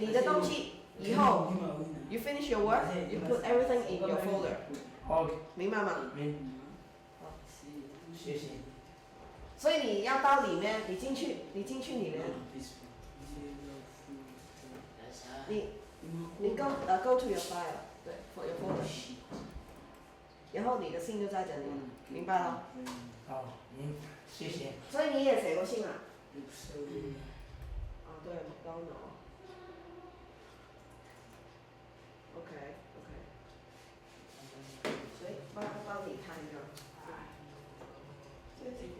你的东西以后 you finish your work, you put everything in your folder. 明白吗？好，谢谢。所以你要到里面，你进去里面，你 go to your file， 对 ，for your folder。然后你的信就在这里，明白了？好，谢谢。所以你也写过信啊？啊，对，刚有。OK， 所以帮你看一个。这个几点？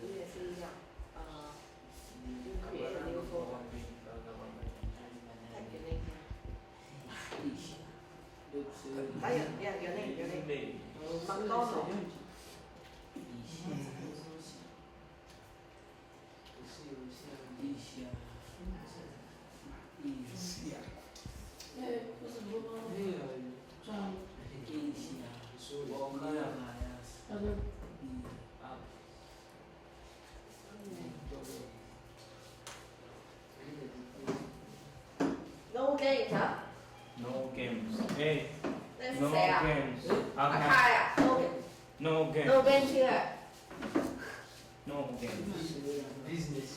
你也是一样。You create a new folder. Type your name here. 还有 yeah, your name. McDonald. No games, huh? No games. Hey. 那是 No 谁啊？ games. 阿 Okay. 开啊 No games. No games here. No games. Business.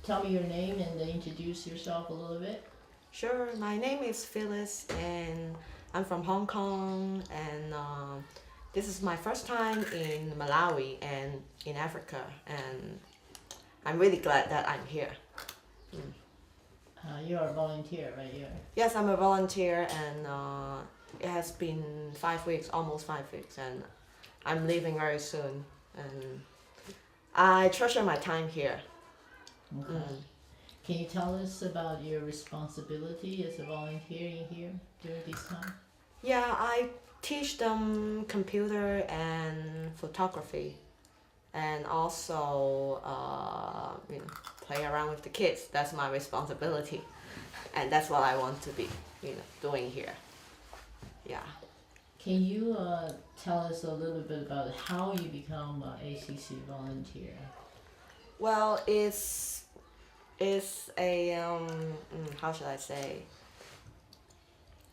Tell me your name and introduce yourself a little bit. Sure, my name is Phyllis and I'm from Hong Kong and this is my first time in Malawi and in Africa and I'm really glad that I'm here. You're a volunteer, right? Yes, I'm a volunteer and it has been 5 weeks, almost 5 weeks, and I'm leaving very soon and I treasure my time here. Okay. Can you tell us about your responsibility as a volunteer in here during this time? Yeah, I teach them computer and photography and also play around with the kids. That's my responsibility and that's what I want to be doing here. Yeah. Can you tell us a little bit about how you become an ACC volunteer? Well, it's a how should I say?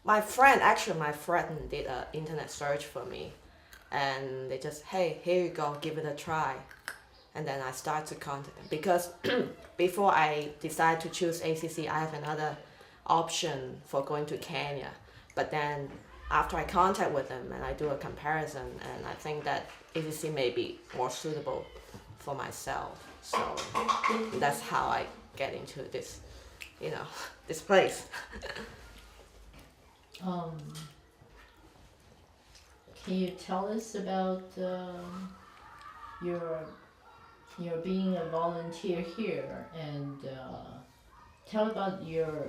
My friend did an internet search for me, and they just, hey, here you go, give it a try, and then I start to contact them because before I decide to choose ACC, I have another option for going to Kenya, but then after I contact with them and I do a comparison, and I think that ACC may be more suitable for myself. So that's how I get into this, this place. Can you tell us about your being a volunteer here, and tell about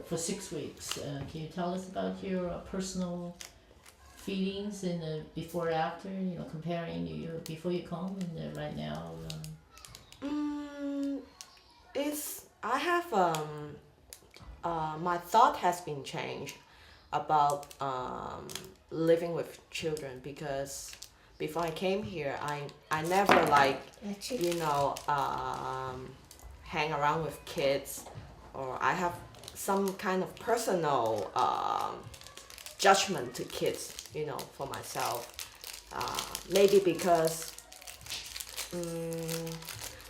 for 6 weeks. Can you tell us about your personal feelings in the before after? Comparing you before you come and right now. I have my thought has been changed about living with children, because before I came here, I never hang around with kids, or I have some kind of personal judgment to kids, for myself. Maybe because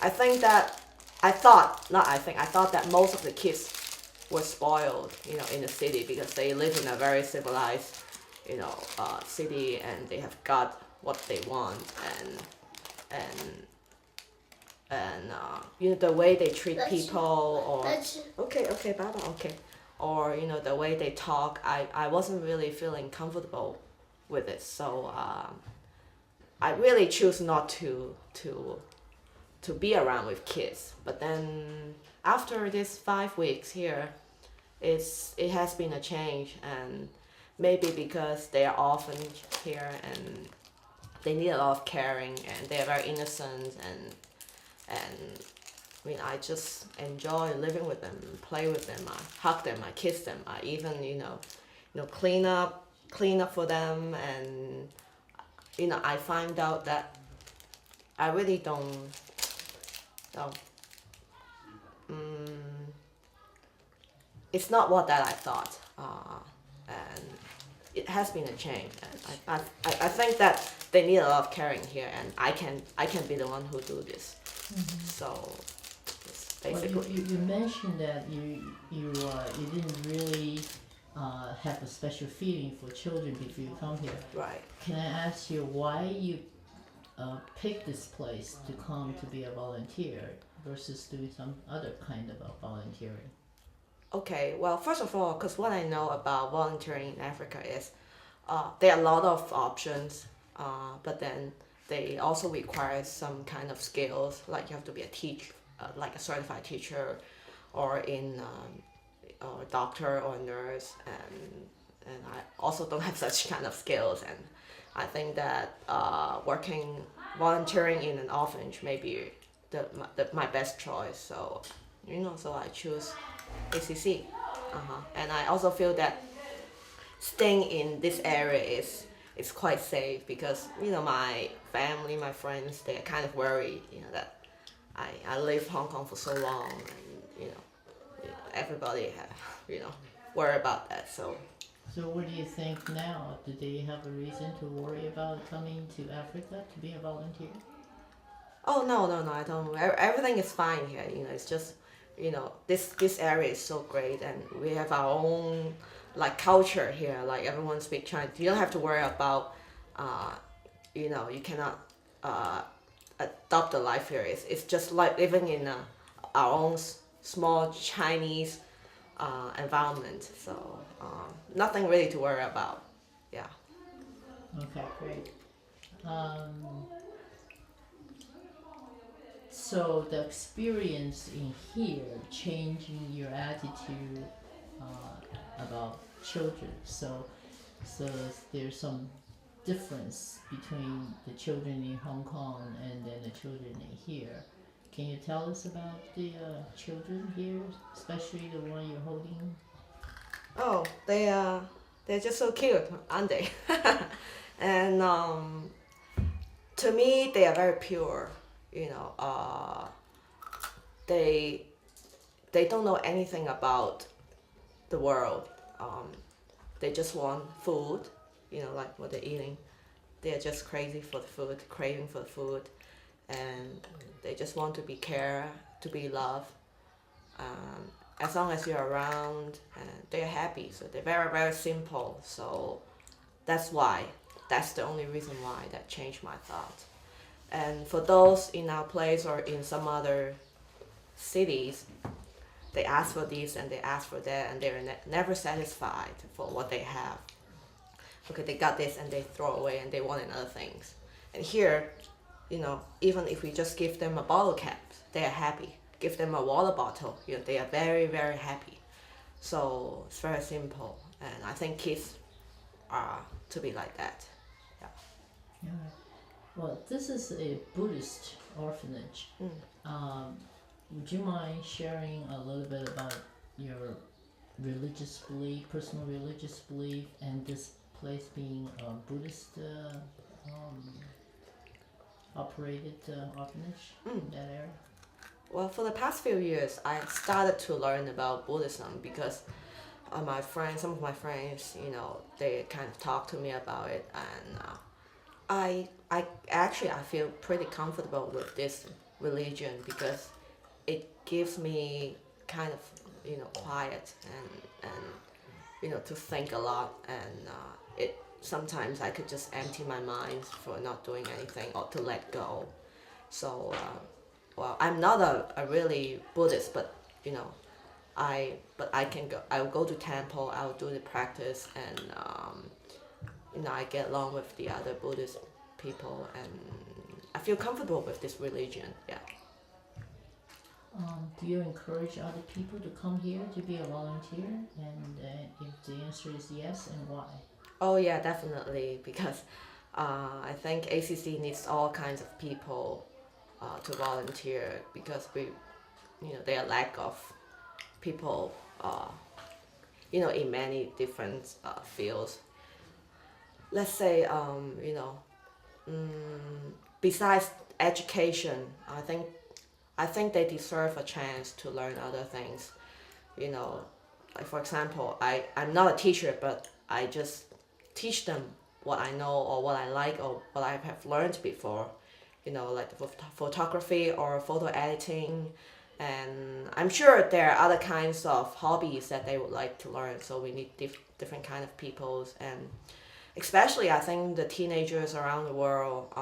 I thought that most of the kids were spoiled, in the city, because they live in a very civilized, city, and they have got what they want, and the way they treat people, or Baba, or the way they talk, I wasn't really feeling comfortable with it. So I really choose not to be around with kids. But then after this 5 weeks here, it has been a change, and maybe because they are orphans here and they need a lot of caring, and they are very innocent, and I just enjoy living with them, play with them, I hug them, I kiss them, I even clean up for them, and I find out that I really don't. It's not what that I thought, and it has been a change. And I think that they need a lot of caring here, and I can be the one who do this. Mm-hmm. So it's basically. Well, you mentioned that you didn't really have a special feeling for children before you come here. Right. Can I ask you why you picked this place to come to be a volunteer versus doing some other kind of volunteering? Okay, well, first of all, because what I know about volunteering in Africa is there are a lot of options, but then they also require some kind of skills, like you have to be a teacher, like a certified teacher, or or a doctor or a nurse, and I also don't have such kind of skills, and I think that volunteering in an orphanage may be my best choice. So so I choose ACC, and I also feel that staying in this area is quite safe, because my family, my friends, they're kind of worried, that I lived Hong Kong for so long, and everybody worry about that. So what do you think now? Do they have a reason to worry about coming to Africa to be a volunteer? Oh no, I don't. Everything is fine here. It's just this area is so great, and we have our own culture here. Like everyone speaks Chinese. You don't have to worry about you cannot adopt the life here. It's just like living in our own small Chinese environment. So nothing really to worry about. Yeah. Okay, great. So the experience in here changing your attitude about children. So there's some difference between the children in Hong Kong and then the children in here. Can you tell us about the children here, especially the one you're holding? Oh, they're just so cute, aren't they? And to me, they are very pure. They don't know anything about the world. They just want food, like what they're eating. They're just crazy for the food, craving for the food, and they just want to be cared, to be loved. As long as you're around, and they're happy. So they're very, very simple. So that's why. That's the only reason why that changed my thought. And for those in our place or in some other cities, they ask for this and they ask for that, and they're never satisfied for what they have. Okay, they got this and they throw away and they want another things. And here, even if we just give them a bottle cap, they are happy. Give them a water bottle, they are very, very happy. So it's very simple, and I think kids are to be like that. Yeah. Well, this is a Buddhist orphanage. Would you mind sharing a little bit about your religious belief, personal religious belief, and this place being a Buddhist operated orphanage in that area? Well, for the past few years, I started to learn about Buddhism because some of my friends, they kind of talk to me about it, and I feel pretty comfortable with this religion because it gives me kind of quiet and to think a lot, and it sometimes I could just empty my mind for not doing anything or to let go. So well, I'm not a really Buddhist, but I can go. I'll go to temple. I'll do the practice, and I get along with the other Buddhist people, and I feel comfortable with this religion. Yeah. Do you encourage other people to come here to be a volunteer? And if the answer is yes, and why? Oh yeah, definitely, because I think ACC needs all kinds of people to volunteer because there are lack of people in many different fields. Let's say besides education, I think they deserve a chance to learn other things. Like for example, I'm not a teacher, but I just teach them what I know or what I like or what I have learned before. Like photography or photo editing, and I'm sure there are other kinds of hobbies that they would like to learn. So we need different kind of peoples, and especially I think the teenagers around the world,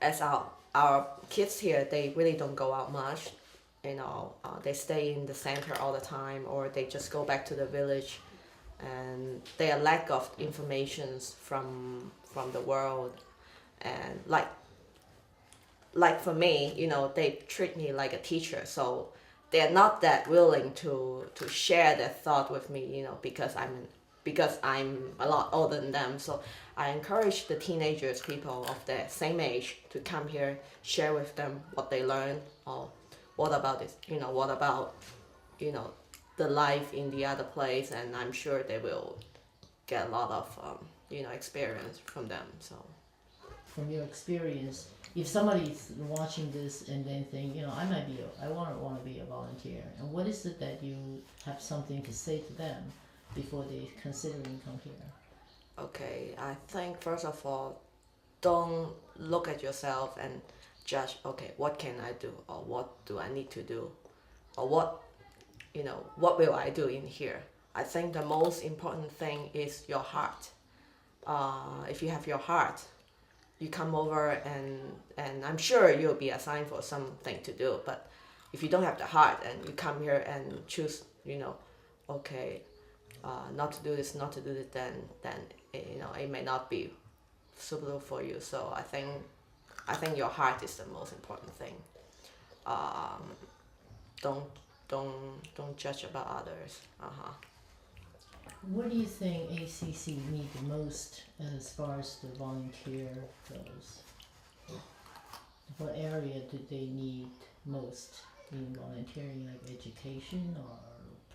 as our kids here, they really don't go out much. They stay in the center all the time, or they just go back to the village, and their lack of informations from the world, and like for me, they treat me like a teacher, so they're not that willing to share their thought with me, because I'm a lot older than them. So I encourage the teenagers, people of their same age, to come here, share with them what they learn, or what about this, what about, the life in the other place, and I'm sure they will get a lot of, experience from them. So. From your experience, if somebody's watching this and then think, I want to be a volunteer, and what is it that you have something to say to them before they considering come here? Okay, I think first of all, don't look at yourself and judge, okay, what can I do, or what do I need to do, or what will I do in here. I think the most important thing is your heart. If you have your heart, you come over, and I'm sure you'll be assigned for something to do. But if you don't have the heart and you come here and choose, okay, not to do this, not to do it, then it may not be suitable for you. So I think your heart is the most important thing. Don't judge about others. What do you think ACC need the most as far as the volunteer goes? What area do they need most in volunteering, like education or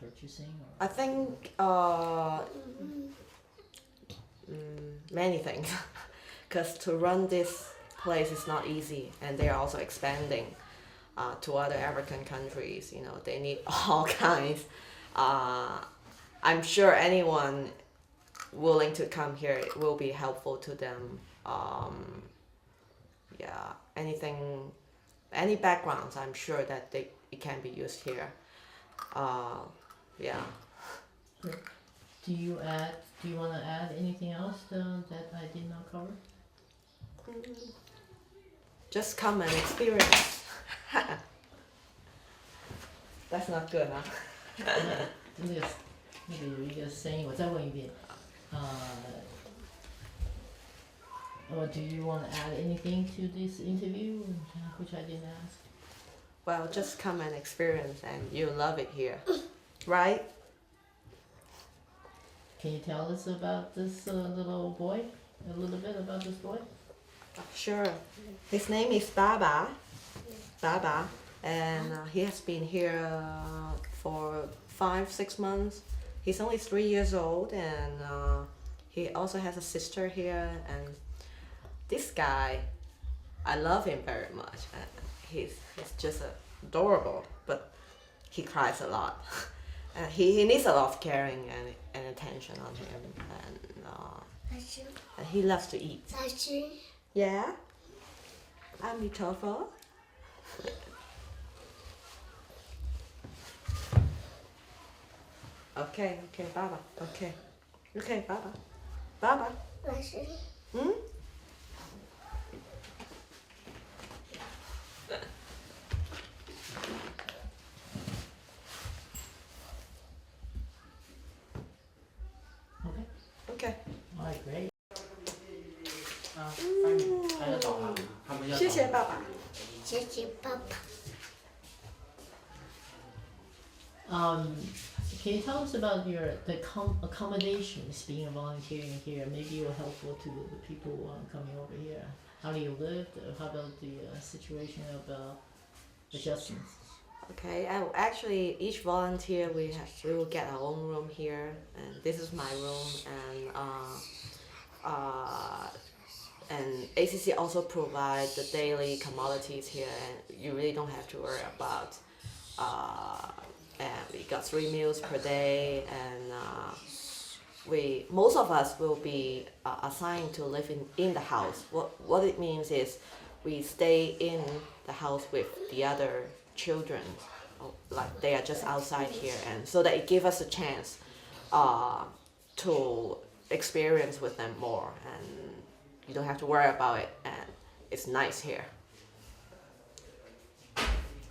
purchasing? Or? I think many things, because to run this place is not easy, and they are also expanding to other African countries. They need all kinds. I'm sure anyone willing to come here will be helpful to them. Any backgrounds, I'm sure that it can be used here. Yeah. Great. Do you want to add anything else that I did not cover? Just come and experience. That's not good, huh? 那个有一个声音，我再问一遍。Or do you want to add anything to this interview, which I didn't ask? Well, just come and experience, and you'll love it here, right? Can you tell us about this little boy? A little bit about this boy? Sure. His name is Baba. Baba, and he has been here for 5-6 months. He's only 3 years old, and he also has a sister here. And this guy, I love him very much. He's just adorable, but he cries a lot. He needs a lot of caring and attention on him, and he loves to eat. Yeah? Amitofo? Okay, Baba. Okay, Baba. Baba. Hmm? Okay. Okay. Alright, great. 他要找他们要找谢谢爸爸。谢谢爸爸。 Can you tell us about the accommodations being volunteering here? Maybe you're helpful to the people coming over here. How do you live? How about the situation of adjustments? Okay, actually, each volunteer we will get our own room here, and this is my room, and ACC also provide the daily commodities here, and you really don't have to worry about. And we got 3 meals per day, and most of us will be assigned to live in the house. What it means is we stay in the house with the other children, like they are just outside here, and so that it gives us a chance to experience with them more, and you don't have to worry about it, and it's nice here.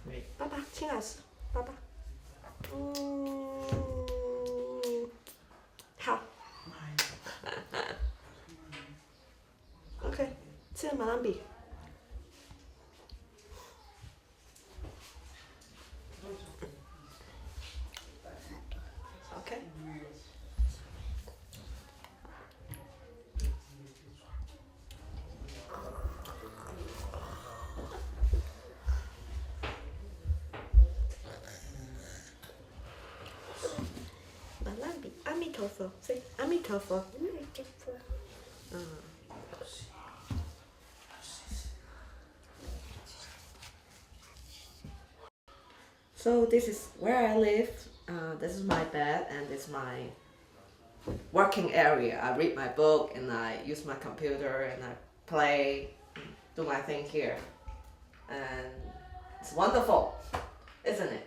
Great. 爸爸，亲老师，爸爸。好。OK， 吃了马兰比。OK。Amitofo. Say Amitofo. So this is where I live. This is my bed, and this is my working area. I read my book, and I use my computer, and I play, do my thing here. And it's wonderful, isn't it?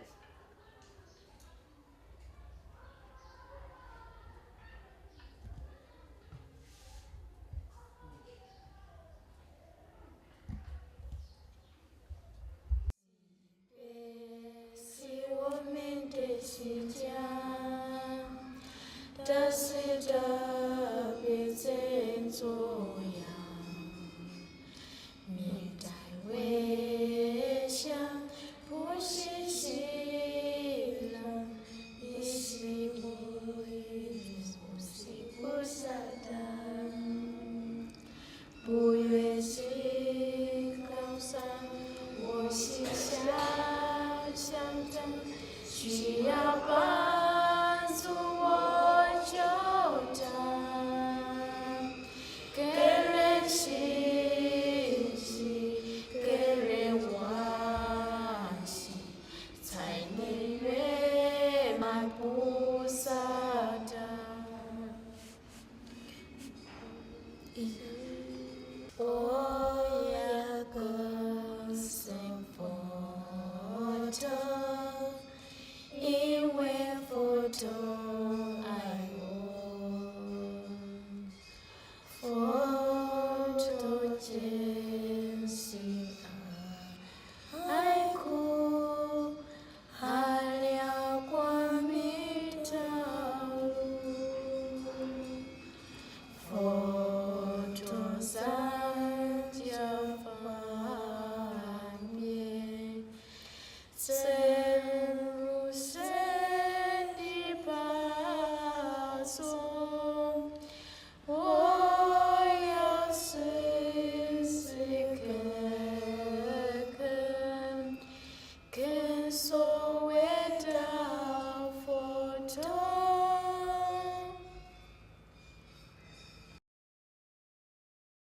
Oh